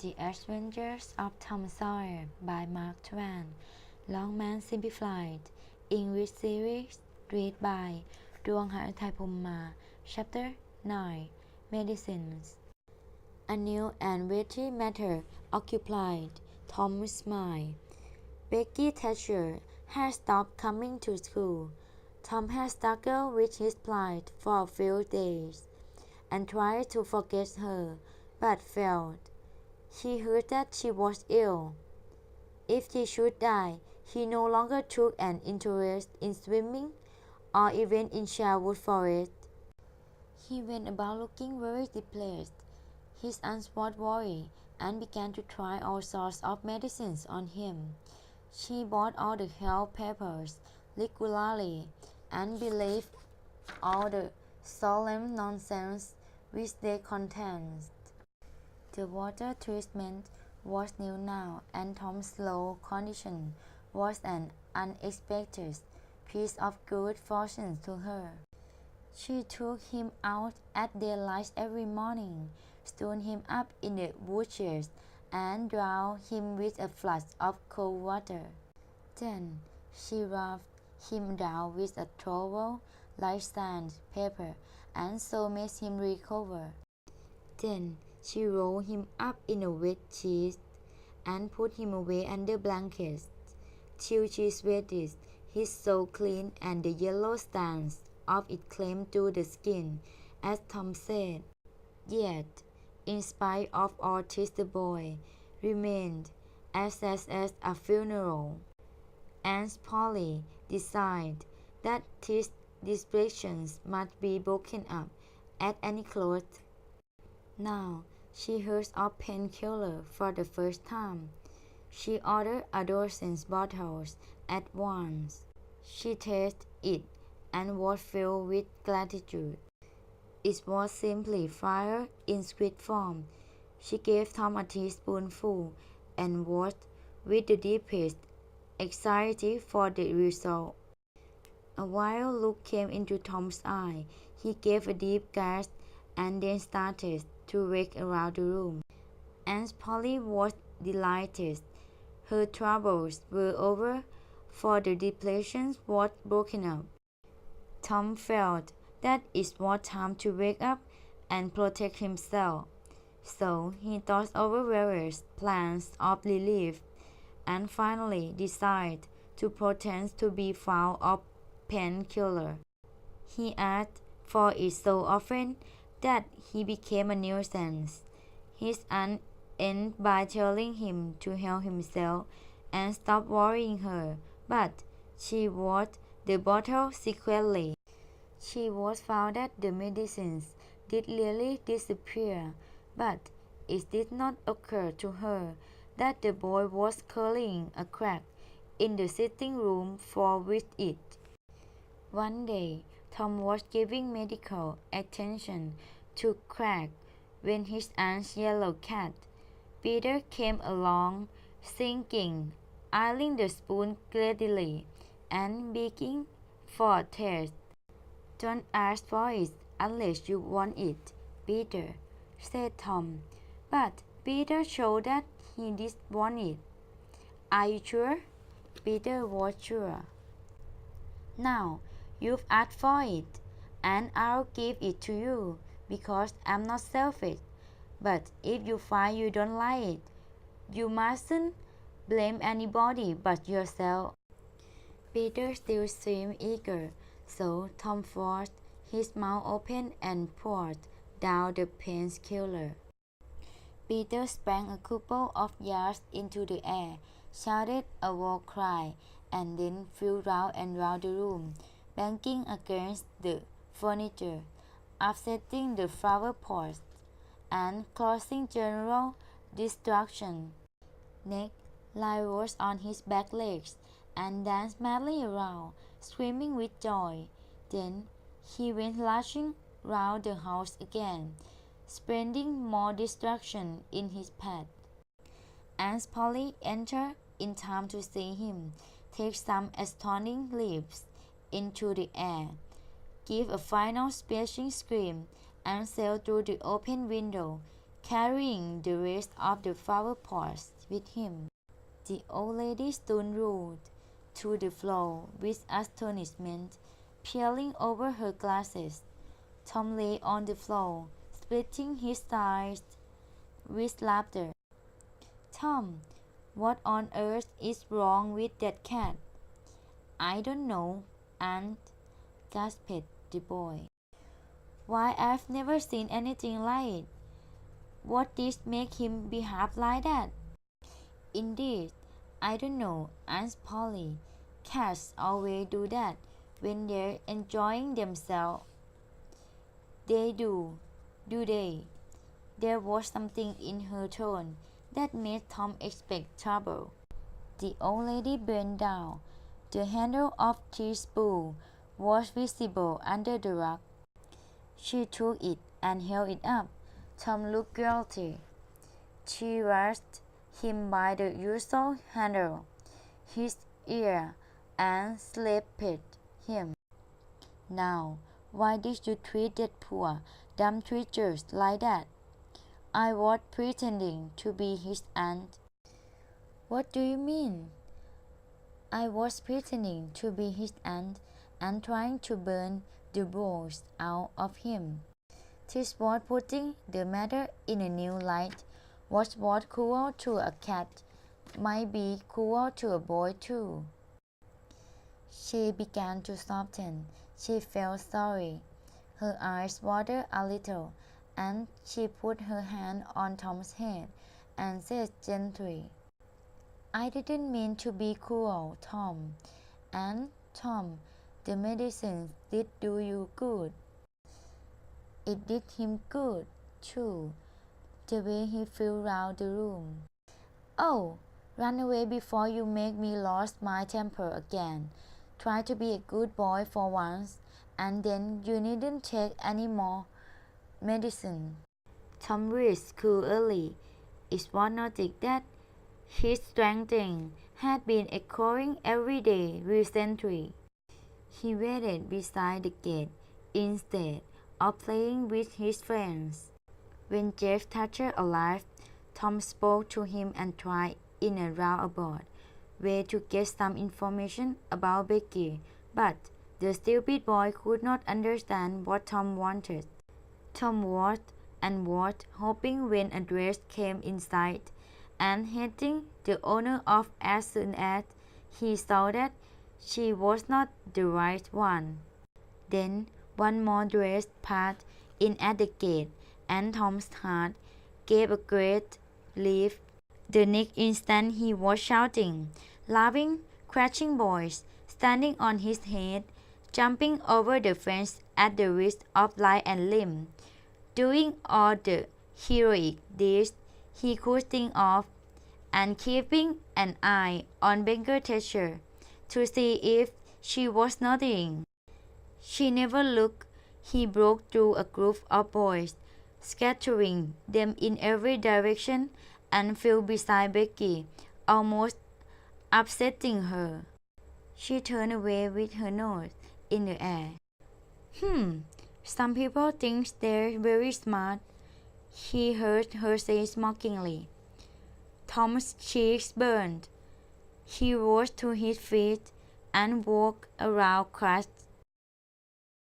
The Adventures of Tom Sawyer by Mark Twain. Longman Simplified. English Series. Read by ดวงหฤทัยพรหมมา Chapter 9 Medicines. A new and weighty matter occupied Tom's mind. Becky Thatcher had stopped coming to school. Tom had struggled with his plight for a few days and tried to forget her, but failed. He heard that she was ill. If she should die, he no longer took an interest in swimming or even in Sherwood Forest. He went about looking very depressed. His aunt was worried and began to try all sorts of medicines on him. She bought all the health papers regularly and believed all the solemn nonsense which they contained. The water treatment was new now, and Tom's low condition was an unexpected piece of good fortune to her. She took him out at daylight every morning, stood him up in the bushes, and drowned him with a flash of cold water. Then she rubbed him down with a towel like sandpaper, and so made him recover. Then she rolled him up in a wet sheet and put him away under blankets till she sweated his soul clean and the yellow strands of it came to the skin, as Tom said. Yet, in spite of all this, the boy remained as sad as a funeral. Aunt Polly decided that these depressions must be broken up at any cost. Now she heard of painkiller for the first time. She ordered a dozen bottles at once. She tasted it and was filled with gratitude. It was simply fire in sweet form. She gave Tom a teaspoonful and watched with the deepest anxiety for the result. A wild look came into Tom's eye. He gave a deep gasp and then started to rake around the room. Aunt Polly was delighted. Her troubles were over, for the depression was broken up. Tom felt that it was time to wake up and protect himself. So he thought over various plans of relief and finally decided to pretend to be fond of painkiller. He asked for it so often that he became a nuisance. His aunt ended by telling him to help himself and stop worrying her, but she watched the bottle secretly. She was found that the medicines did really disappear, but it did not occur to her that the boy was curling a crack in the sitting room for with it. One day, Tom was giving medical attention to Craig when his aunt's yellow cat, Peter, came along, singing, eyeing the spoon greedily, and begging for a taste. "Don't ask for it unless you want it, Peter," said Tom. But Peter showed that he did want it. "Are you sure?" Peter was sure. "Now, you've asked for it, and I'll give it to you, because I'm not selfish. But if you find you don't like it, you mustn't blame anybody but yourself." Peter still seemed eager, so Tom forced his mouth open and poured down the painkiller. Peter sprang a couple of yards into the air, shouted a war cry, and then flew round and round the room, banging against the furniture, upsetting the flower pots, and causing general destruction. Next, Lyle rose on his back legs and danced madly around, screaming with joy. Then he went lashing round the house again, spreading more destruction in his path. Aunt Polly entered in time to see him take some astonishing leaps into the air, give a final splashing scream, and sail through the open window, carrying the rest of the flower pots with him. The old lady stood rooted to the floor with astonishment, peering over her glasses. Tom lay on the floor, splitting his thighs with laughter. "Tom, what on earth is wrong with that cat?" "I don't know, Aunt," gasped the boy. "Why, I've never seen anything like it. What did make him behave like that?" "Indeed, I don't know, Aunt Polly. Cats always do that when they're enjoying themselves." "They do they?" There was something in her tone that made Tom expect trouble. The old lady bent down. The handle of the spoon was visible under the rug. She took it and held it up. Tom looked guilty. She raised him by the usual handle, his ear, and slapped him. "Now, why did you treat that poor, dumb creature like that?" "I was pretending to be his aunt." "What do you mean?" "I was pretending to be his aunt and trying to burn the bones out of him." This was putting the matter in a new light. What was cruel to a cat might be cruel to a boy too. She began to soften. She felt sorry. Her eyes watered a little, and she put her hand on Tom's head and said gently, "I didn't mean to be cruel, Tom. And, Tom, the medicine did do you good." It did him good, too, the way he flew round the room. "Oh, run away before you make me lose my temper again. Try to be a good boy for once, and then you needn't take any more medicine." Tom breathed coolly. It was nothing that his strengthening had been echoing every day recently. He waited beside the gate instead of playing with his friends. When Jeff Thatcher arrived, Tom spoke to him and tried in a roundabout way to get some information about Becky, but the stupid boy could not understand what Tom wanted. Tom watched and watched, hoping when a dress came in sight, and hating the owner of as soon as he saw that she was not the right one. Then one more dress passed in at the gate, and Tom's heart gave a great leap. The next instant he was shouting, laughing, crashing boys, standing on his head, jumping over the fence at the risk of life and limb, doing all the heroic deeds he could think of, and keeping an eye on Banker Thatcher to see if she was nodding. She never looked. He broke through a group of boys, scattering them in every direction, and flew beside Becky, almost upsetting her. She turned away with her nose in the air. Some people think they're very smart," he heard her say mockingly. Tom's cheeks burned. He rose to his feet and walked around crushed